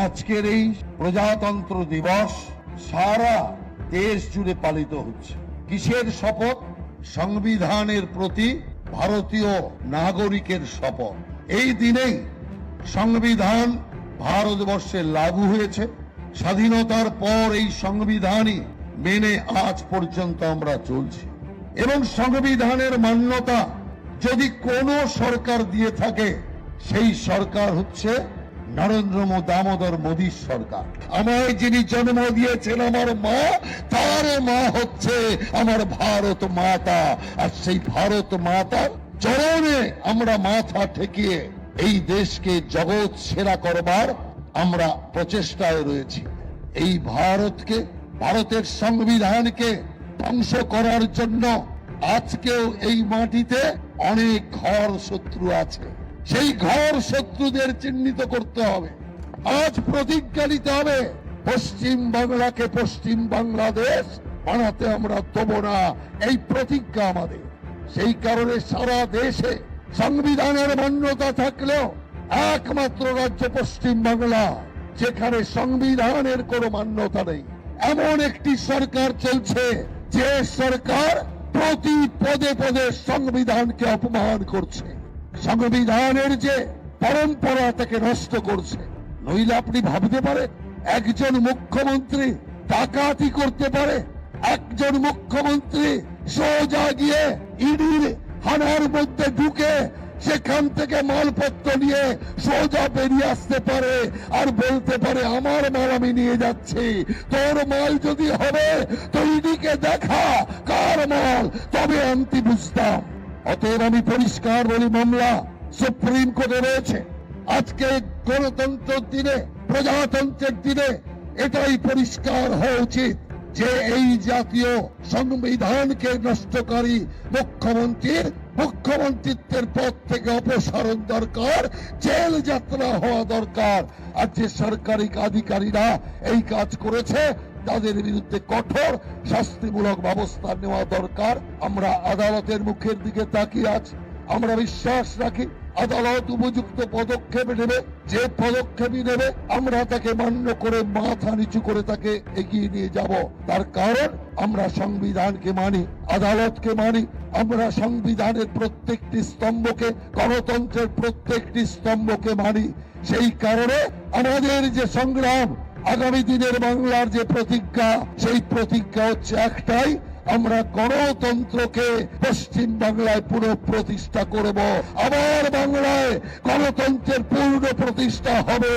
আজকের এই প্রজাতন্ত্র দিবস সারা দেশ জুড়ে পালিত হচ্ছে। কিসের শপথ? সংবিধানের প্রতি ভারতীয় নাগরিকের শপথ। এই দিনেই সংবিধান ভারতবর্ষে লাগু হয়েছে। স্বাধীনতার পর এই সংবিধানই মেনে আজ পর্যন্ত আমরা চলছি, এবং সংবিধানের মান্যতা যদি কোনো সরকার দিয়ে থাকে সেই সরকার হচ্ছে নরেন্দ্র দামোদর মোদীর সরকার। আমায় যিনি জন্ম দিয়েছেন আমার মা, তার মা হচ্ছে আমার ভারত মাতা। আর সেই ভারত মাতার চরণে আমরা মাথা ঠেকিয়ে এই দেশকে জগৎ সেরা করবার আমরা প্রচেষ্টায় রয়েছি। এই ভারতকে, ভারতের সংবিধানকে ধ্বংস করার জন্য আজকেও এই মাটিতে অনেক ঘর শত্রু আছে। সেই ঘর শত্রুদের চিহ্নিত করতে হবে। আজ প্রতিজ্ঞা নিতে হবে, পশ্চিম বাংলাকে পশ্চিম বাংলাদেশ বানাতে আমরা দেব না। এই প্রতিজ্ঞা আমাদের। সেই কারণে সারা দেশে সংবিধানের মান্যতা থাকলেও একমাত্র রাজ্য পশ্চিম বাংলা, যেখানে সংবিধানের কোনো মান্যতা নেই। এমন একটি সরকার চলছে যে সরকার প্রতি পদে পদে সংবিধানকে অপমান করছে, সংবিধানের যে পরম্পরা তাকে নষ্ট করছে। নইলে আপনি ভাবতে পারেন একজন মুখ্যমন্ত্রী ডাকাতি করতে পারে? একজন মুখ্যমন্ত্রী সোজা গিয়ে ইডির থানার মধ্যে ঢুকে সেখান থেকে মালপত্র নিয়ে সোজা বেরিয়ে আসতে পারে আর বলতে পারে আমার মাল আমি নিয়ে যাচ্ছি, তোর মাল যদি হবে তো ইডিকে দেখা কার মাল, তবে আনতে বুঝতাম। অতএব আমি পরিষ্কার বলি, মামলা সুপ্রিম কোর্টে রয়েছে। আজকে গণতন্ত্রের দিনে, প্রজাতন্ত্রের দিনে এটাই পরিষ্কার হওয়া উচিত যে এই জাতীয় সংবিধানকে নষ্টকারী মুখ্যমন্ত্রিত্বের পদ থেকে অপসারণ দরকার, জেল যাত্রা হওয়া দরকার। আর যে সরকারি আধিকারীরা এই কাজ করেছে তাদের বিরুদ্ধে কঠোর শাস্তিমূলক ব্যবস্থা নেওয়া দরকার। আমরা আদালতের মুখের দিকে তাকিয়ে আছি। আমরা বিশ্বাস রাখি আদালত উপযুক্ত পদক্ষেপ নেবে। যে পদক্ষেপই নেবে আমরা তাকে মান্য করে মাথা নিচু করে তাকে এগিয়ে নিয়ে যাব। তার কারণ আমরা সংবিধানকে মানি, আদালতকে মানি। আমরা সংবিধানের প্রত্যেকটি স্তম্ভকে, গণতন্ত্রের প্রত্যেকটি স্তম্ভকে মানি। সেই কারণে আমাদের যে সংগ্রাম, আগামী দিনের বাংলার যে প্রতিজ্ঞা, সেই প্রতিজ্ঞা হচ্ছে একটাই, আমরা গণতন্ত্রকে পশ্চিম বাংলায় পুনঃপ্রতিষ্ঠা করব। আবার বাংলায় গণতন্ত্রের পূর্ণ প্রতিষ্ঠা হবে।